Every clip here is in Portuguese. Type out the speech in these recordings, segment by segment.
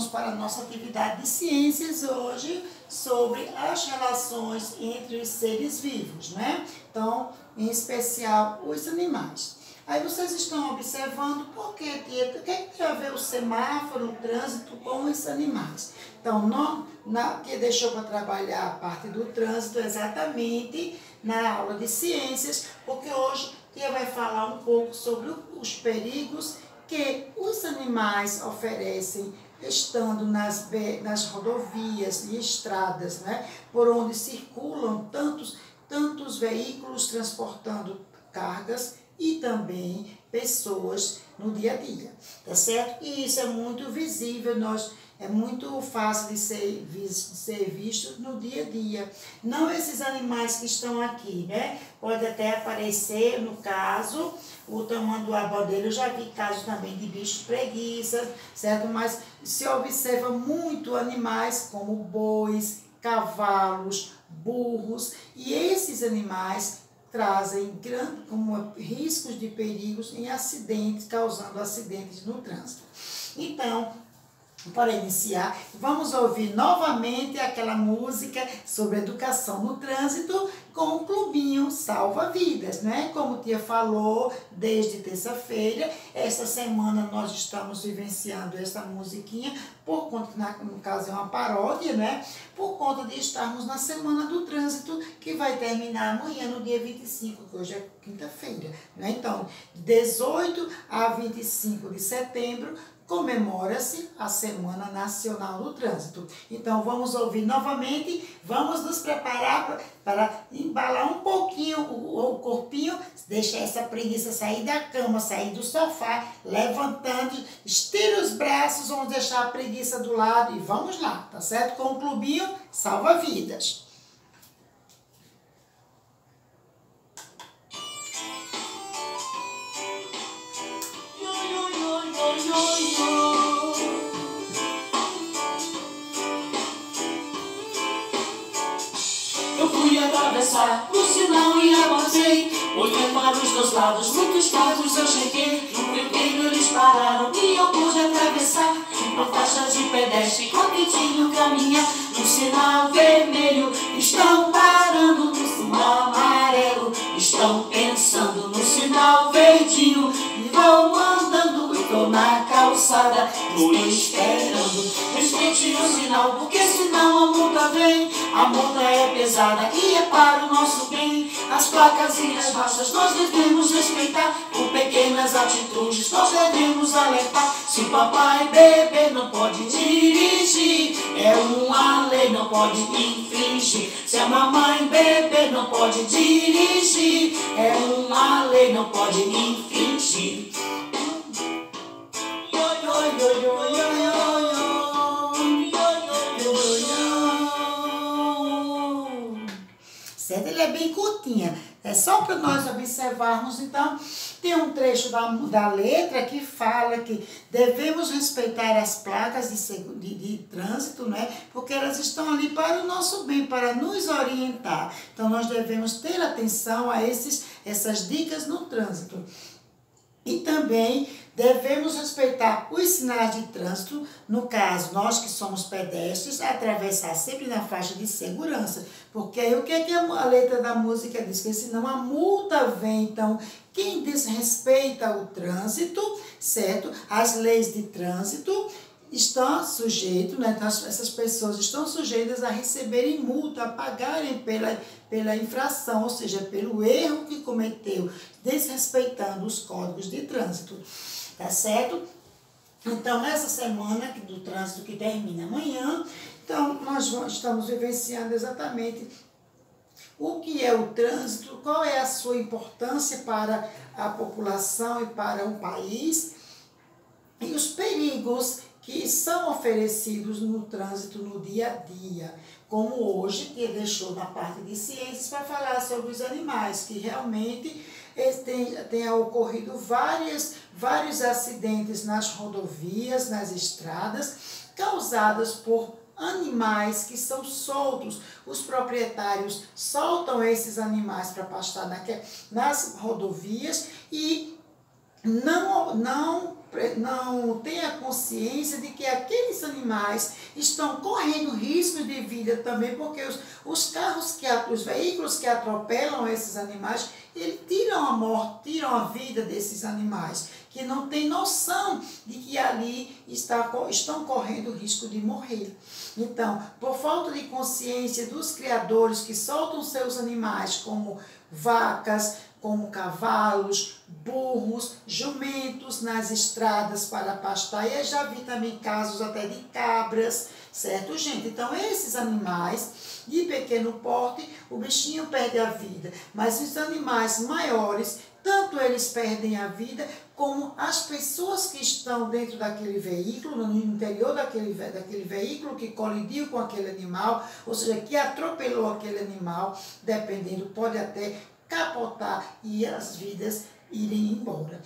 vamos para a nossa atividade de ciências hoje sobre as relações entre os seres vivos, né? Então, em especial os animais. Aí vocês estão observando o que tem a ver o semáforo, o trânsito com os animais. Então, que deixou para trabalhar a parte do trânsito exatamente na aula de ciências, porque hoje tia vai falar um pouco sobre os perigos que os animais oferecem estando nas rodovias e estradas, né, por onde circulam tantos veículos transportando cargas e também pessoas no dia a dia, tá certo? E isso é muito visível, é muito fácil de ser visto no dia a dia. Não esses animais que estão aqui, né? Pode até aparecer, no caso, o tamanduá dele, eu já vi casos também de bichos preguiças, certo? Mas se observa muito animais como bois, cavalos, burros, e esses animais trazem riscos de perigos em acidentes, causando acidentes no trânsito. Então, para iniciar, vamos ouvir novamente aquela música sobre educação no trânsito com o Clubinho Salva Vidas, né? Como tia falou, desde terça-feira, esta semana nós estamos vivenciando essa musiquinha, por conta, no caso é uma paródia, né? Por conta de estarmos na Semana do Trânsito, que vai terminar amanhã, no dia 25, que hoje é quinta-feira, né? Então, de 18 a 25 de setembro, comemora-se a Semana Nacional do Trânsito. Então, vamos ouvir novamente, vamos nos preparar para embalar um pouquinho o corpinho, deixar essa preguiça sair da cama, sair do sofá, levantando, estira os braços, vamos deixar a preguiça do lado e vamos lá, tá certo? Com o Clubinho Salva Vidas. Eu fui atravessar o sinal e avancei, olhei para os dois lados, muitos carros eu cheguei. No meu tempo eles pararam e eu pude atravessar. Na faixa de pedestre, rapidinho caminhar. No sinal vermelho, estão parando. No sinal amarelo, estão pensando. No sinal verdinho, e vão andando. Eu tô na calçada, tô esperando. Respeite o sinal, porque senão a multa vem. A multa é pesada e é para o nosso bem. As placas e as faixas nós devemos respeitar. Por pequenas atitudes nós devemos alertar. Se papai beber não pode dirigir, é uma lei, não pode infringir. Se a mamãe beber não pode dirigir, é uma lei, não pode infringir. Certo? Ele é bem curtinha, é só para nós observarmos. Então, tem um trecho da letra que fala que devemos respeitar as placas de trânsito, né? Porque elas estão ali para o nosso bem, para nos orientar. Então, nós devemos ter atenção a essas dicas no trânsito. E também devemos respeitar os sinais de trânsito, no caso, nós que somos pedestres, atravessar sempre na faixa de segurança, porque aí o que a letra da música diz? Que senão a multa vem. Então, quem desrespeita o trânsito, certo? As leis de trânsito estão sujeitos, né? Então, essas pessoas estão sujeitas a receberem multa, a pagarem pela infração, ou seja, pelo erro que cometeu, desrespeitando os códigos de trânsito, tá certo? Então, essa semana do trânsito que termina amanhã, então nós estamos vivenciando exatamente o que é o trânsito, qual é a sua importância para a população e para o país, e os perigos que são oferecidos no trânsito no dia a dia, como hoje, que deixou na parte de ciências para falar sobre os animais, que realmente tem ocorrido vários acidentes nas rodovias, nas estradas, causadas por animais que são soltos. Os proprietários soltam esses animais para pastar nas rodovias e não tem a consciência de que aqueles animais estão correndo risco de vida também, porque os veículos que atropelam esses animais, eles tiram a morte, tiram a vida desses animais, que não têm noção de que ali estão correndo risco de morrer. Então, por falta de consciência dos criadores que soltam seus animais, como vacas, como cavalos, burros, jumentos nas estradas para pastar. E eu já vi também casos até de cabras, certo, gente? Então, esses animais de pequeno porte, o bichinho perde a vida. Mas os animais maiores, tanto eles perdem a vida, como as pessoas que estão dentro daquele veículo, no interior daquele veículo que colidiu com aquele animal, ou seja, que atropelou aquele animal, dependendo, pode até capotar e as vidas irem embora.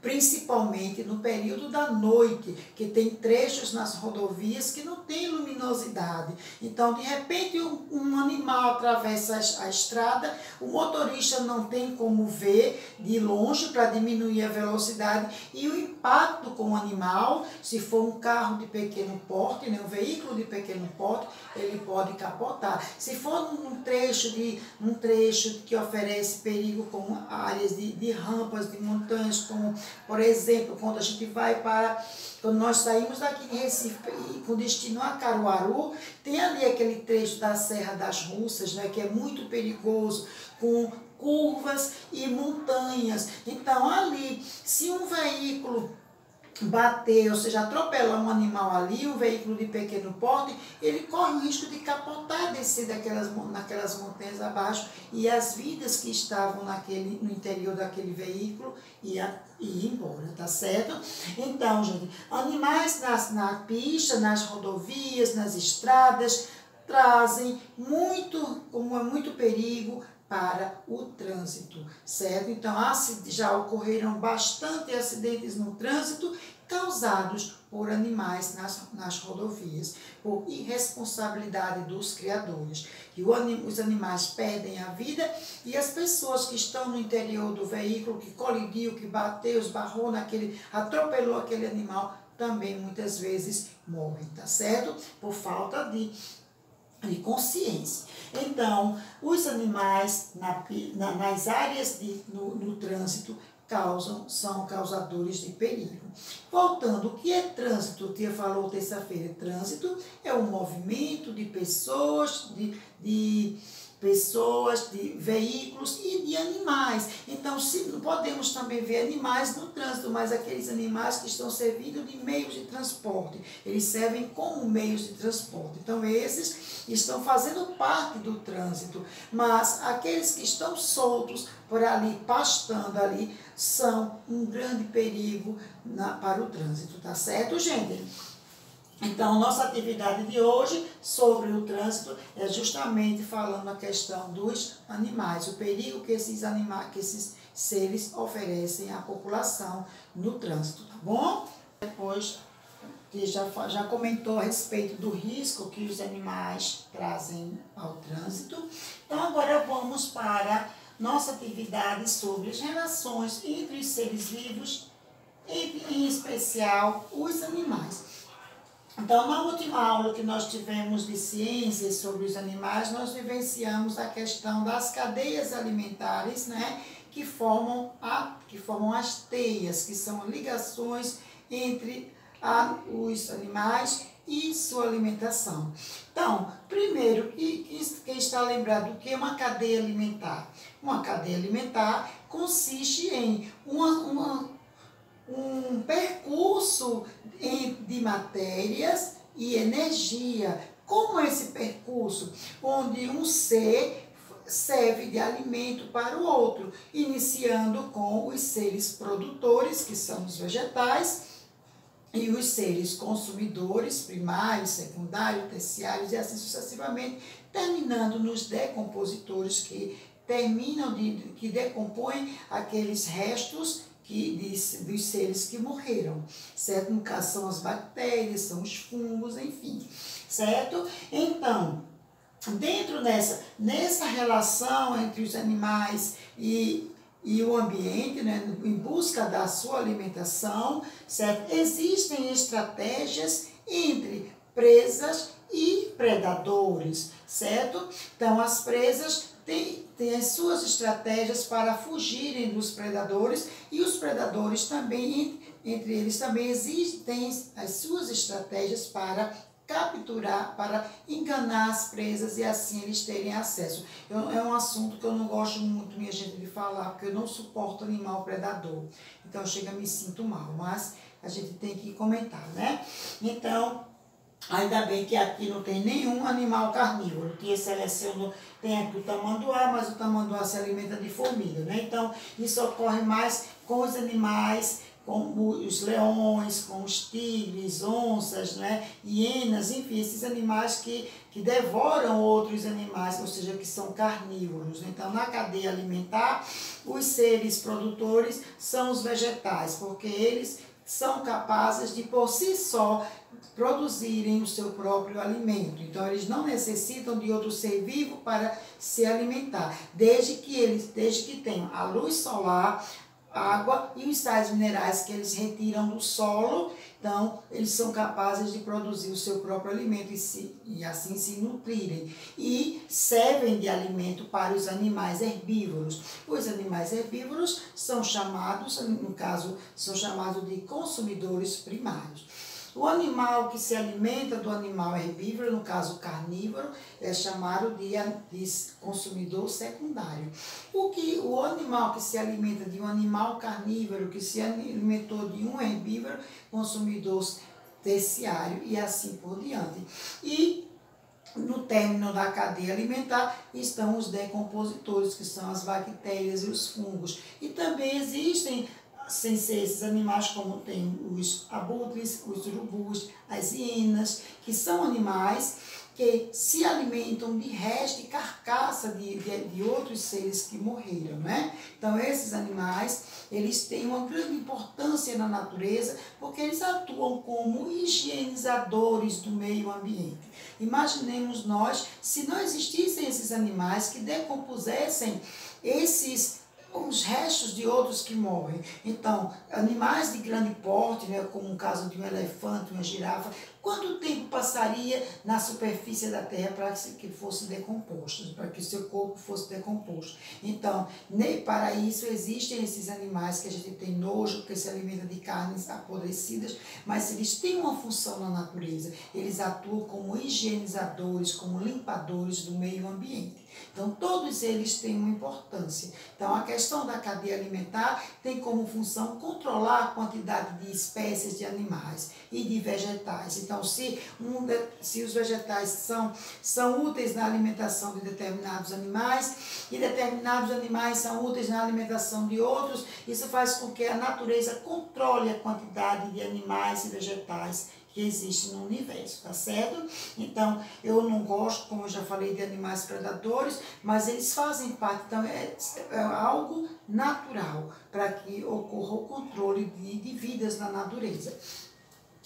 Principalmente no período da noite, que tem trechos nas rodovias que não tem luminosidade. Então, de repente, um animal atravessa a estrada, o motorista não tem como ver de longe para diminuir a velocidade e o impacto com o animal, se for um carro de pequeno porte, né, um veículo de pequeno porte, ele pode capotar. Se for um trecho que oferece perigo, como áreas de rampas, de montanhas, como, por exemplo, quando nós saímos daqui de Recife e com destino a Caruaru, tem ali aquele trecho da Serra das Russas, né, que é muito perigoso, com curvas e montanhas. Então, ali, se um veículo bater, ou seja, atropelar um animal ali, um veículo de pequeno porte, ele corre o risco de capotar, descer naquelas montanhas abaixo, e as vidas que estavam no interior daquele veículo ir embora, tá certo? Então, gente, animais na pista, nas rodovias, nas estradas, trazem muito perigo para o trânsito, certo? Então, já ocorreram bastante acidentes no trânsito causados por animais nas rodovias, por irresponsabilidade dos criadores, que os animais perdem a vida e as pessoas que estão no interior do veículo, que colidiu, que bateu, esbarrou atropelou aquele animal, também muitas vezes morrem, tá certo? Por falta de consciência. Então, os animais nas áreas no trânsito são causadores de perigo. Voltando, o que é trânsito? O Tia falou terça-feira. Trânsito é o movimento de pessoas, de veículos e de animais. Então, podemos também ver animais no trânsito, mas aqueles animais que estão servindo de meios de transporte. Eles servem como meios de transporte. Então, esses estão fazendo parte do trânsito, mas aqueles que estão soltos por ali, pastando ali, são um grande perigo para o trânsito, tá certo, gente? Então, nossa atividade de hoje sobre o trânsito é justamente falando a questão dos animais, o perigo que esses seres oferecem à população no trânsito, tá bom? Depois que já comentou a respeito do risco que os animais trazem ao trânsito. Então, agora vamos para nossa atividade sobre as relações entre os seres vivos, em especial os animais. Então, na última aula que nós tivemos de ciências sobre os animais, nós vivenciamos a questão das cadeias alimentares, né, que formam as teias, que são ligações entre os animais e sua alimentação. Então, primeiro, quem está lembrado do que é uma cadeia alimentar? Uma cadeia alimentar consiste em um percurso de matérias e energia. Como esse percurso? Onde um ser serve de alimento para o outro, iniciando com os seres produtores, que são os vegetais, e os seres consumidores, primários, secundários, terciários, e assim sucessivamente, terminando nos decompositores, que decompõem aqueles restos dos seres que morreram, certo? No caso, são as bactérias, são os fungos, enfim, certo? Então, dentro nessa relação entre os animais e e o ambiente, né, em busca da sua alimentação, certo? Existem estratégias entre presas e predadores, certo? Então, as presas têm as suas estratégias para fugirem dos predadores e os predadores também, entre eles também existem as suas estratégias para capturar, para enganar as presas e assim eles terem acesso. É um assunto que eu não gosto muito, minha gente, de falar, porque eu não suporto animal predador. Então, chega, me sinto mal, mas a gente tem que comentar, né? Então, ainda bem que aqui não tem nenhum animal carnívoro, que selecionou, tem aqui o tamanduá, mas o tamanduá se alimenta de formiga, né? Então, isso ocorre mais com os animais, com os leões, com os tigres, onças, né, hienas, enfim, esses animais que devoram outros animais, ou seja, que são carnívoros. Então, na cadeia alimentar, os seres produtores são os vegetais, porque eles são capazes de, por si só, produzirem o seu próprio alimento. Então, eles não necessitam de outro ser vivo para se alimentar, desde que tenham a luz solar, água e os sais minerais que eles retiram do solo. Então, eles são capazes de produzir o seu próprio alimento e assim se nutrirem. E servem de alimento para os animais herbívoros. Os animais herbívoros são chamados, no caso, são chamados de consumidores primários. O animal que se alimenta do animal herbívoro, no caso carnívoro, é chamado de consumidor secundário. O animal que se alimenta de um animal carnívoro, que se alimentou de um herbívoro, consumidor terciário e assim por diante. E no término da cadeia alimentar estão os decompositores, que são as bactérias e os fungos. E também existem, sem ser esses animais, como tem os abutres, os urubus, as hienas, que são animais que se alimentam de resto e carcaça de outros seres que morreram, né? Então, esses animais, eles têm uma grande importância na natureza, porque eles atuam como higienizadores do meio ambiente. Imaginemos nós, se não existissem esses animais que decompusessem os restos de outros que morrem. Então, animais de grande porte, né, como o caso de um elefante, uma girafa, quanto tempo passaria na superfície da Terra para que fosse decomposto, para que o seu corpo fosse decomposto? Então, para isso existem esses animais que a gente tem nojo, porque se alimentam de carnes apodrecidas, mas eles têm uma função na natureza. Eles atuam como higienizadores, como limpadores do meio ambiente. Então, todos eles têm uma importância. Então, a questão da cadeia alimentar tem como função controlar a quantidade de espécies de animais e de vegetais. Então, se os vegetais são úteis na alimentação de determinados animais e determinados animais são úteis na alimentação de outros, isso faz com que a natureza controle a quantidade de animais e vegetais que existe no universo, tá certo? Então, eu não gosto, como eu já falei, de animais predadores, mas eles fazem parte, então é algo natural para que ocorra o controle de vidas na natureza.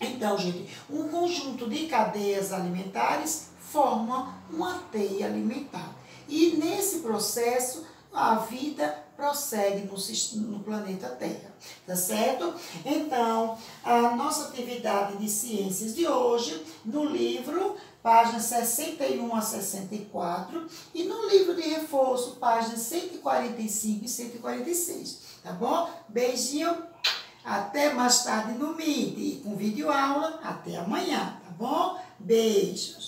Então, gente, um conjunto de cadeias alimentares forma uma teia alimentar. E nesse processo, a vida prossegue no planeta Terra, tá certo? Então, a nossa atividade de ciências de hoje, no livro, páginas 61 a 64, e no livro de reforço, páginas 145 e 146, tá bom? Beijinho, até mais tarde no Meet, e com videoaula, até amanhã, tá bom? Beijos!